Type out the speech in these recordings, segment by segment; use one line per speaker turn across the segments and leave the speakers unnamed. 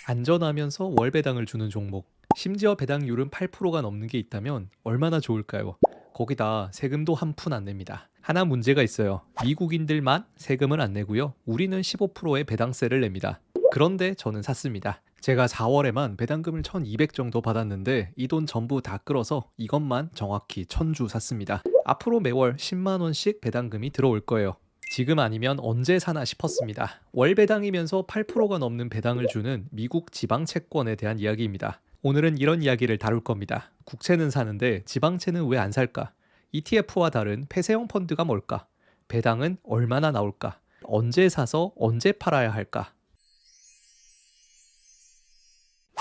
안전하면서 월 배당을 주는 종목, 심지어 배당률은 8%가 넘는 게 있다면 얼마나 좋을까요? 거기다 세금도 한 푼 안 냅니다. 하나 문제가 있어요. 미국인들만 세금을 안 내고요. 우리는 15%의 배당세를 냅니다. 그런데 저는 샀습니다. 제가 4월에만 배당금을 1200 정도 받았는데 이 돈 전부 다 끌어서 이것만 정확히 1000주 샀습니다. 앞으로 매월 10만 원씩 배당금이 들어올 거예요. 지금 아니면 언제 사나 싶었습니다. 월 배당이면서 8%가 넘는 배당을 주는 미국 지방 채권에 대한 이야기입니다. 오늘은 이런 이야기를 다룰 겁니다. 국채는 사는데 지방채는 왜 안 살까? ETF와 다른 폐쇄형 펀드가 뭘까? 배당은 얼마나 나올까? 언제 사서 언제 팔아야 할까?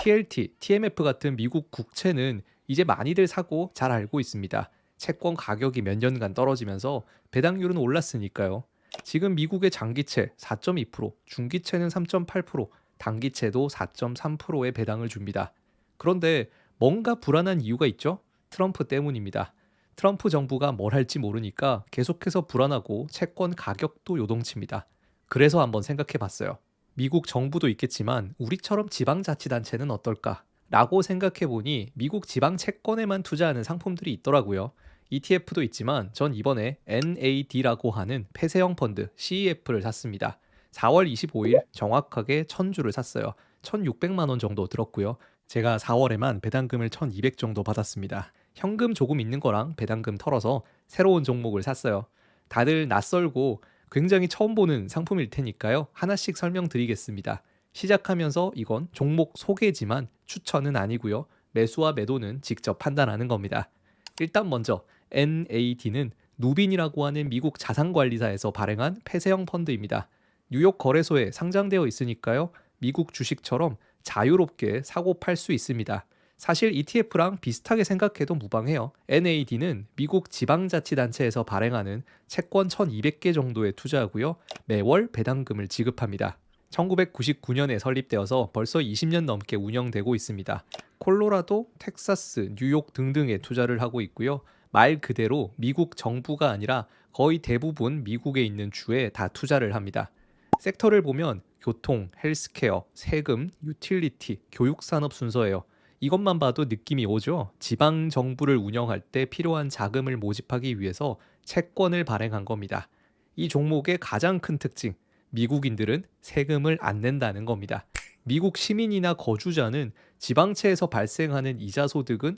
TLT, TMF 같은 미국 국채는 이제 많이들 사고 잘 알고 있습니다. 채권 가격이 몇 년간 떨어지면서 배당률은 올랐으니까요. 지금 미국의 장기채 4.2%, 중기채는 3.8%, 단기채도 4.3%의 배당을 줍니다. 그런데 뭔가 불안한 이유가 있죠? 트럼프 때문입니다. 트럼프 정부가 뭘 할지 모르니까 계속해서 불안하고 채권 가격도 요동칩니다. 그래서 한번 생각해 봤어요. 미국 정부도 있겠지만 우리처럼 지방자치단체는 어떨까? 라고 생각해 보니 미국 지방 채권에만 투자하는 상품들이 있더라고요. ETF도 있지만 전 이번에 NAD라고 하는 폐쇄형 펀드 CEF를 샀습니다. 4월 25일 정확하게 1000주를 샀어요. 1600만 원 정도 들었고요. 제가 4월에만 배당금을 1200 정도 받았습니다. 현금 조금 있는 거랑 배당금 털어서 새로운 종목을 샀어요. 다들 낯설고 굉장히 처음 보는 상품일 테니까요. 하나씩 설명드리겠습니다. 시작하면서 이건 종목 소개지만 추천은 아니고요. 매수와 매도는 직접 판단하는 겁니다. 일단 먼저 NAD는 누빈이라고 하는 미국 자산관리사에서 발행한 폐쇄형 펀드입니다. 뉴욕 거래소에 상장되어 있으니까요. 미국 주식처럼 자유롭게 사고 팔 수 있습니다. 사실 ETF랑 비슷하게 생각해도 무방해요. NAD는 미국 지방자치단체에서 발행하는 채권 1200개 정도에 투자하고요. 매월 배당금을 지급합니다. 1999년에 설립되어서 벌써 20년 넘게 운영되고 있습니다. 콜로라도, 텍사스, 뉴욕 등등에 투자를 하고 있고요. 말 그대로 미국 정부가 아니라 거의 대부분 미국에 있는 주에 다 투자를 합니다. 섹터를 보면 교통, 헬스케어, 세금, 유틸리티, 교육산업 순서예요. 이것만 봐도 느낌이 오죠? 지방 정부를 운영할 때 필요한 자금을 모집하기 위해서 채권을 발행한 겁니다. 이 종목의 가장 큰 특징, 미국인들은 세금을 안 낸다는 겁니다. 미국 시민이나 거주자는 지방채에서 발생하는 이자 소득은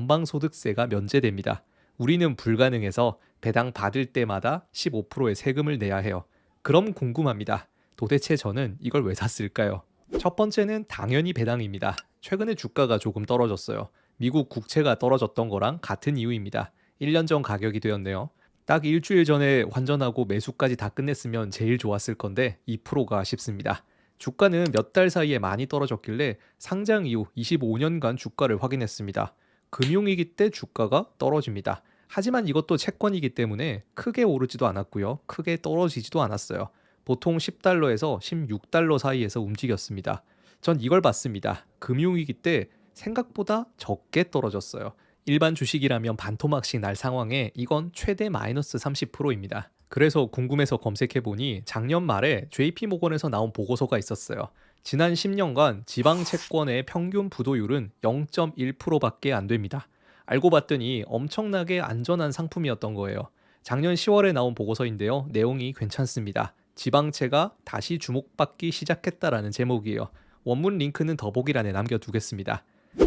연방소득세가 면제됩니다. 우리는 불가능해서 배당 받을 때마다 15%의 세금을 내야 해요. 그럼 궁금합니다. 도대체 저는 이걸 왜 샀을까요? 첫 번째는 당연히 배당입니다. 최근에 주가가 조금 떨어졌어요. 미국 국채가 떨어졌던 거랑 같은 이유입니다. 1년 전 가격이 되었네요. 딱 일주일 전에 환전하고 매수까지 다 끝냈으면 제일 좋았을 건데 2%가 아쉽습니다. 주가는 몇 달 사이에 많이 떨어졌길래 상장 이후 25년간 주가를 확인했습니다. 금융위기 때 주가가 떨어집니다. 하지만 이것도 채권이기 때문에 크게 오르지도 않았고요. 크게 떨어지지도 않았어요. 보통 10달러에서 16달러 사이에서 움직였습니다. 전 이걸 봤습니다. 금융위기 때 생각보다 적게 떨어졌어요. 일반 주식이라면 반토막씩 날 상황에 이건 최대 마이너스 30%입니다. 그래서 궁금해서 검색해보니 작년 말에 JP모건에서 나온 보고서가 있었어요. 지난 10년간 지방 채권의 평균 부도율은 0.1%밖에 안 됩니다. 알고 봤더니 엄청나게 안전한 상품이었던 거예요. 작년 10월에 나온 보고서인데요. 내용이 괜찮습니다. 지방채가 다시 주목받기 시작했다라는 제목이에요. 원문 링크는 더보기란에 남겨두겠습니다.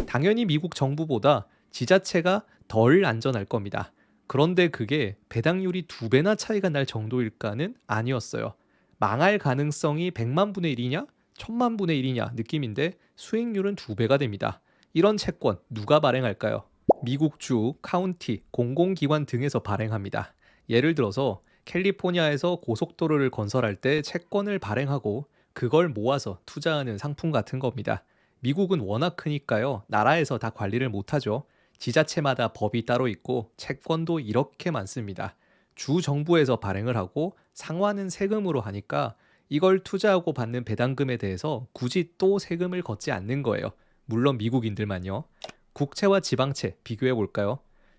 당연히 미국 정부보다 지자체가 덜 안전할 겁니다. 그런데 그게 배당률이 2배나 차이가 날 정도일까는 아니었어요. 망할 가능성이 100만 분의 1이냐? 1000만 분의 1이냐 느낌인데 수익률은 2배가 됩니다. 이런 채권 누가 발행할까요? 미국 주, 카운티, 공공기관 등에서 발행합니다. 예를 들어서 캘리포니아에서 고속도로를 건설할 때 채권을 발행하고 그걸 모아서 투자하는 상품 같은 겁니다. 미국은 워낙 크니까요. 나라에서 다 관리를 못하죠. 지자체마다 법이 따로 있고 채권도 이렇게 많습니다. 주 정부에서 발행을 하고 상환은 세금으로 하니까 이걸 투자하고 받는 배당금에 대해서 굳이 또 세금을 걷지 않는 거예요. 물론 미국인들만요. 국채와 지방채 비교해 볼까요?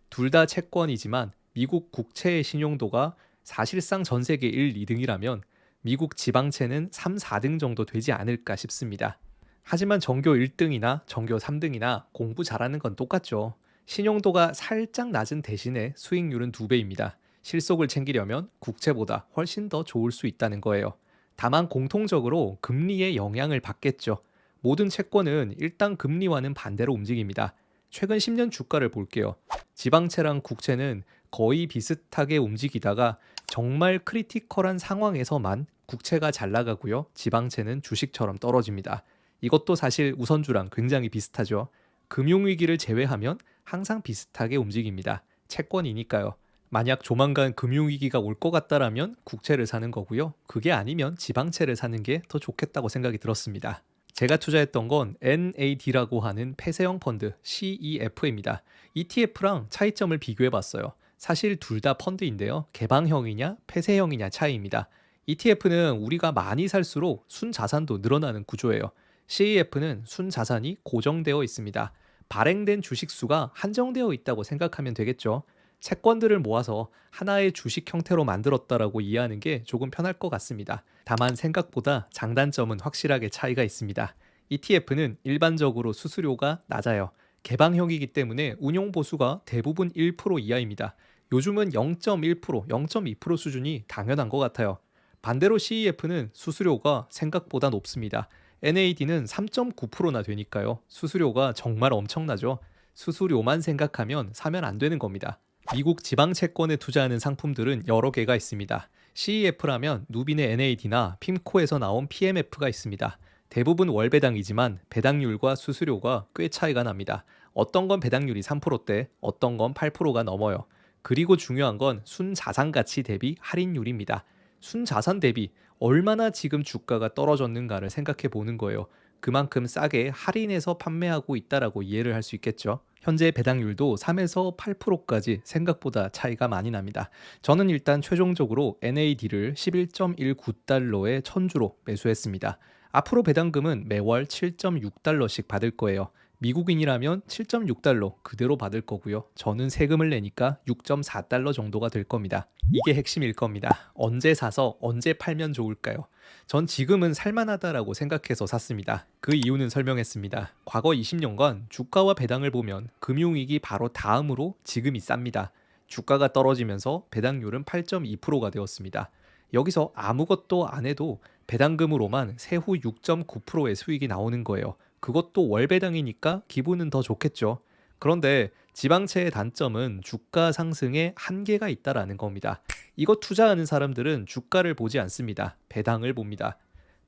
둘 다 채권이지만 미국 국채의 신용도가 사실상 전 세계 1, 2등이라면 미국 지방채는 3, 4등 정도 되지 않을까 싶습니다. 하지만 전교 1등이나 전교 3등이나 공부 잘하는 건 똑같죠. 신용도가 살짝 낮은 대신에 수익률은 2배입니다. 실속을 챙기려면 국채보다 훨씬 더 좋을 수 있다는 거예요. 다만 공통적으로 금리의 영향을 받겠죠. 모든 채권은 일단 금리와는 반대로 움직입니다. 최근 10년 주가를 볼게요. 지방채랑 국채는 거의 비슷하게 움직이다가 정말 크리티컬한 상황에서만 국채가 잘 나가고요. 지방채는 주식처럼 떨어집니다. 이것도 사실 우선주랑 굉장히 비슷하죠. 금융위기를 제외하면 항상 비슷하게 움직입니다. 채권이니까요. 만약 조만간 금융위기가 올 것 같다라면 국채를 사는 거고요. 그게 아니면 지방채를 사는 게 더 좋겠다고 생각이 들었습니다. 제가 투자했던 건 NAD라고 하는 폐쇄형 펀드 CEF입니다. ETF랑 차이점을 비교해 봤어요. 사실 둘 다 펀드인데요. 개방형이냐 폐쇄형이냐 차이입니다. ETF는 우리가 많이 살수록 순자산도 늘어나는 구조예요. CEF는 순자산이 고정되어 있습니다. 발행된 주식 수가 한정되어 있다고 생각하면 되겠죠. 채권들을 모아서 하나의 주식 형태로 만들었다라고 이해하는 게 조금 편할 것 같습니다. 다만 생각보다 장단점은 확실하게 차이가 있습니다. ETF는 일반적으로 수수료가 낮아요. 개방형이기 때문에 운용 보수가 대부분 1% 이하입니다. 요즘은 0.1%, 0.2% 수준이 당연한 것 같아요. 반대로 CEF는 수수료가 생각보다 높습니다. NAD는 3.9%나 되니까요. 수수료가 정말 엄청나죠. 수수료만 생각하면 사면 안 되는 겁니다. 미국 지방 채권에 투자하는 상품들은 여러 개가 있습니다. CEF라면 누빈의 NAD나 핌코에서 나온 PMF가 있습니다. 대부분 월 배당이지만 배당률과 수수료가 꽤 차이가 납니다. 어떤 건 배당률이 3%대, 어떤 건 8%가 넘어요. 그리고 중요한 건 순자산 가치 대비 할인율입니다. 순자산 대비 얼마나 지금 주가가 떨어졌는가를 생각해 보는 거예요. 그만큼 싸게 할인해서 판매하고 있다라고 이해를 할 수 있겠죠. 현재 배당률도 3에서 8%까지 생각보다 차이가 많이 납니다. 저는 일단 최종적으로 NAD를 11.19달러에 1000주로 매수했습니다. 앞으로 배당금은 매월 7.6달러씩 받을 거예요. 미국인이라면 7.6달러 그대로 받을 거고요. 저는 세금을 내니까 6.4달러 정도가 될 겁니다. 이게 핵심일 겁니다. 언제 사서 언제 팔면 좋을까요? 전 지금은 살만하다라고 생각해서 샀습니다. 그 이유는 설명했습니다. 과거 20년간 주가와 배당을 보면 금융위기 바로 다음으로 지금이 쌉니다. 주가가 떨어지면서 배당률은 8.2%가 되었습니다. 여기서 아무것도 안 해도 배당금으로만 세후 6.9%의 수익이 나오는 거예요. 그것도 월배당이니까 기분은 더 좋겠죠. 그런데 지방채의 단점은 주가 상승에 한계가 있다라는 겁니다. 이거 투자하는 사람들은 주가를 보지 않습니다. 배당을 봅니다.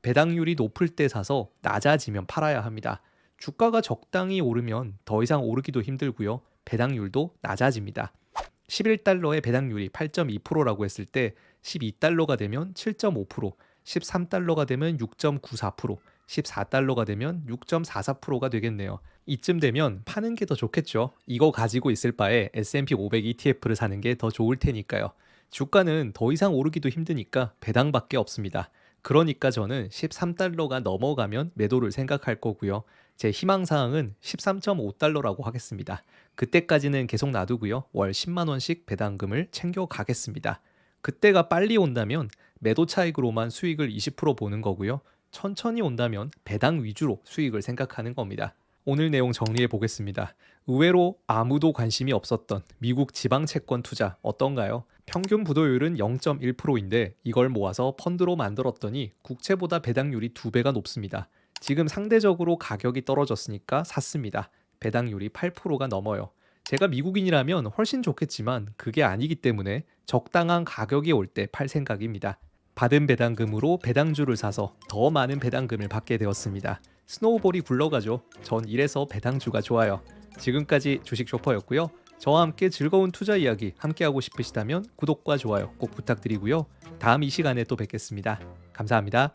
배당률이 높을 때 사서 낮아지면 팔아야 합니다. 주가가 적당히 오르면 더 이상 오르기도 힘들고요. 배당률도 낮아집니다. 11달러의 배당률이 8.2%라고 했을 때 12달러가 되면 7.5%, 13달러가 되면 6.94%, 14달러가 되면 6.44%가 되겠네요. 이쯤 되면 파는 게 더 좋겠죠. 이거 가지고 있을 바에 S&P 500 ETF를 사는 게 더 좋을 테니까요. 주가는 더 이상 오르기도 힘드니까 배당밖에 없습니다. 그러니까 저는 13달러가 넘어가면 매도를 생각할 거고요. 제 희망사항은 13.5달러라고 하겠습니다. 그때까지는 계속 놔두고요. 월 10만 원씩 배당금을 챙겨 가겠습니다. 그때가 빨리 온다면 매도 차익으로만 수익을 20% 보는 거고요. 천천히 온다면 배당 위주로 수익을 생각하는 겁니다. 오늘 내용 정리해 보겠습니다. 의외로 아무도 관심이 없었던 미국 지방 채권 투자 어떤가요? 평균 부도율은 0.1%인데 이걸 모아서 펀드로 만들었더니 국채보다 배당률이 2배가 높습니다. 지금 상대적으로 가격이 떨어졌으니까 샀습니다. 배당률이 8%가 넘어요. 제가 미국인이라면 훨씬 좋겠지만 그게 아니기 때문에 적당한 가격이 올 때 팔 생각입니다. 받은 배당금으로 배당주를 사서 더 많은 배당금을 받게 되었습니다. 스노우볼이 굴러가죠. 전 이래서 배당주가 좋아요. 지금까지 주식 쇼퍼였고요. 저와 함께 즐거운 투자 이야기 함께하고 싶으시다면 구독과 좋아요 꼭 부탁드리고요. 다음 이 시간에 또 뵙겠습니다. 감사합니다.